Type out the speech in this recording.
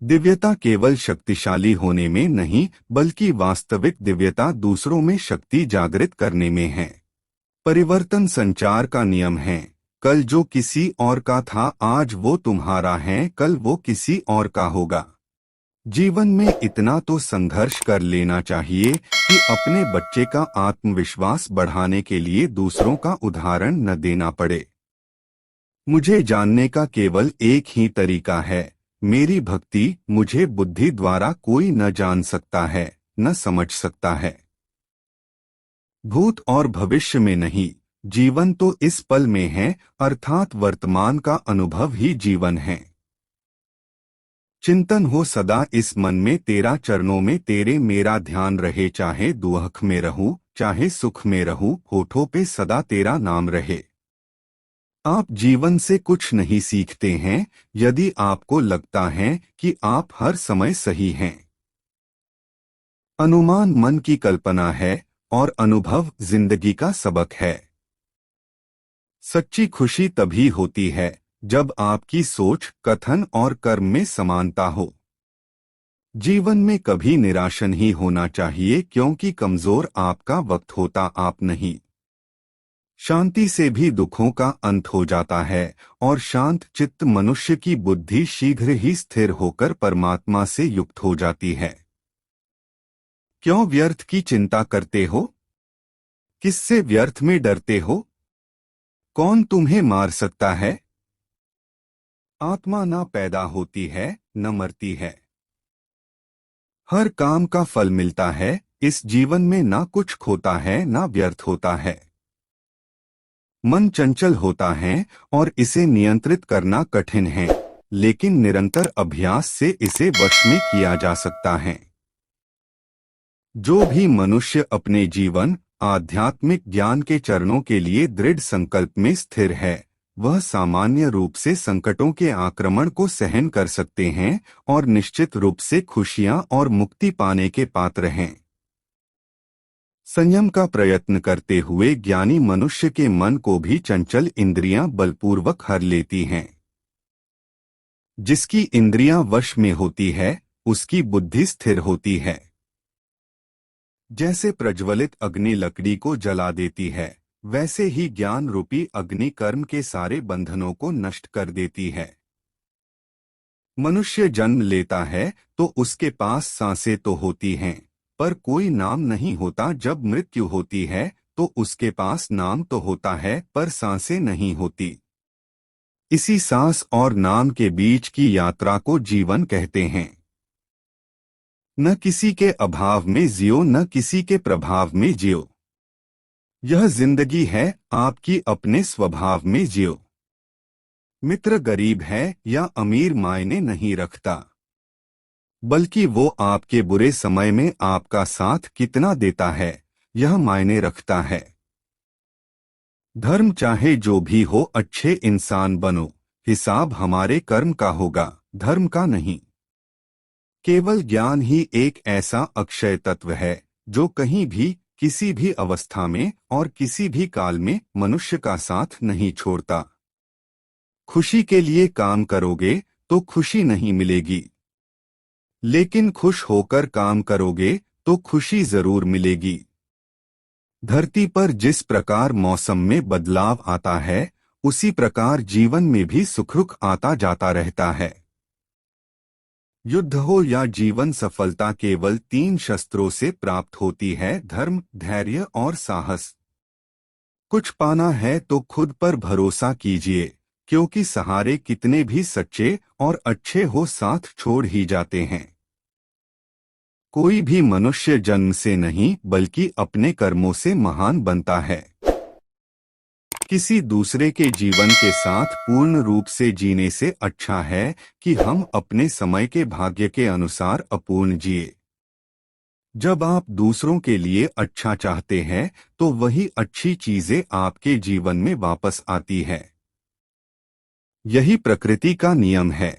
दिव्यता केवल शक्तिशाली होने में नहीं, बल्कि वास्तविक दिव्यता दूसरों में शक्ति जागृत करने में है। परिवर्तन संचार का नियम है। कल जो किसी और का था, आज वो तुम्हारा है, कल वो किसी और का होगा। जीवन में इतना तो संघर्ष कर लेना चाहिए कि अपने बच्चे का आत्मविश्वास बढ़ाने के लिए दूसरों का उदाहरण न देना पड़े। मुझे जानने का केवल एक ही तरीका है, मेरी भक्ति। मुझे बुद्धि द्वारा कोई न जान सकता है, न समझ सकता है। भूत और भविष्य में नहीं, जीवन तो इस पल में है, अर्थात वर्तमान का अनुभव ही जीवन है। चिंतन हो सदा इस मन में तेरा, चरणों में तेरे मेरा ध्यान रहे। चाहे दुख में रहूं, चाहे सुख में रहूं, होठों पे सदा तेरा नाम रहे। आप जीवन से कुछ नहीं सीखते हैं यदि आपको लगता है कि आप हर समय सही हैं। अनुमान मन की कल्पना है और अनुभव जिंदगी का सबक है। सच्ची खुशी तभी होती है जब आपकी सोच, कथन और कर्म में समानता हो। जीवन में कभी निराश नहीं होना चाहिए, क्योंकि कमजोर आपका वक्त होता, आप नहीं। शांति से भी दुखों का अंत हो जाता है और शांत चित्त मनुष्य की बुद्धि शीघ्र ही स्थिर होकर परमात्मा से युक्त हो जाती है। क्यों व्यर्थ की चिंता करते हो? किससे व्यर्थ में डरते हो? कौन तुम्हें मार सकता है? आत्मा ना पैदा होती है, न मरती है। हर काम का फल मिलता है। इस जीवन में ना कुछ खोता है, ना व्यर्थ होता है। मन चंचल होता है और इसे नियंत्रित करना कठिन है, लेकिन निरंतर अभ्यास से इसे वश में किया जा सकता है। जो भी मनुष्य अपने जीवन, आध्यात्मिक ज्ञान के चरणों के लिए दृढ़ संकल्प में स्थिर है, वह सामान्य रूप से संकटों के आक्रमण को सहन कर सकते हैं और निश्चित रूप से खुशियां और मुक्ति पाने के पात्र हैं। संयम का प्रयत्न करते हुए ज्ञानी मनुष्य के मन को भी चंचल इंद्रियां बलपूर्वक हर लेती हैं। जिसकी इंद्रियां वश में होती है, उसकी बुद्धि स्थिर होती है। जैसे प्रज्वलित अग्नि लकड़ी को जला देती है, वैसे ही ज्ञान रूपी अग्नि कर्म के सारे बंधनों को नष्ट कर देती है। मनुष्य जन्म लेता है तो उसके पास सांसें तो होती हैं, पर कोई नाम नहीं होता। जब मृत्यु होती है तो उसके पास नाम तो होता है, पर सांसें नहीं होती। इसी सांस और नाम के बीच की यात्रा को जीवन कहते हैं। न किसी के अभाव में जियो, न किसी के प्रभाव में जियो। यह जिंदगी है, आपकी अपने स्वभाव में जियो। मित्र गरीब है या अमीर मायने नहीं रखता, बल्कि वो आपके बुरे समय में आपका साथ कितना देता है, यह मायने रखता है। धर्म चाहे जो भी हो, अच्छे इंसान बनो। हिसाब हमारे कर्म का होगा, धर्म का नहीं। केवल ज्ञान ही एक ऐसा अक्षय तत्व है जो कहीं भी, किसी भी अवस्था में और किसी भी काल में मनुष्य का साथ नहीं छोड़ता। खुशी के लिए काम करोगे तो खुशी नहीं मिलेगी, लेकिन खुश होकर काम करोगे तो खुशी जरूर मिलेगी। धरती पर जिस प्रकार मौसम में बदलाव आता है, उसी प्रकार जीवन में भी सुख आता जाता रहता है। युद्ध हो या जीवन, सफलता केवल 3 शस्त्रों से प्राप्त होती है: धर्म, धैर्य और साहस। कुछ पाना है तो खुद पर भरोसा कीजिए, क्योंकि सहारे कितने भी सच्चे और अच्छे हो, साथ छोड़ ही जाते हैं। कोई भी मनुष्य जन्म से नहीं, बल्कि अपने कर्मों से महान बनता है। किसी दूसरे के जीवन के साथ पूर्ण रूप से जीने से अच्छा है कि हम अपने समय के भाग्य के अनुसार अपूर्ण जिए। जब आप दूसरों के लिए अच्छा चाहते हैं तो वही अच्छी चीजें आपके जीवन में वापस आती है। यही प्रकृति का नियम है।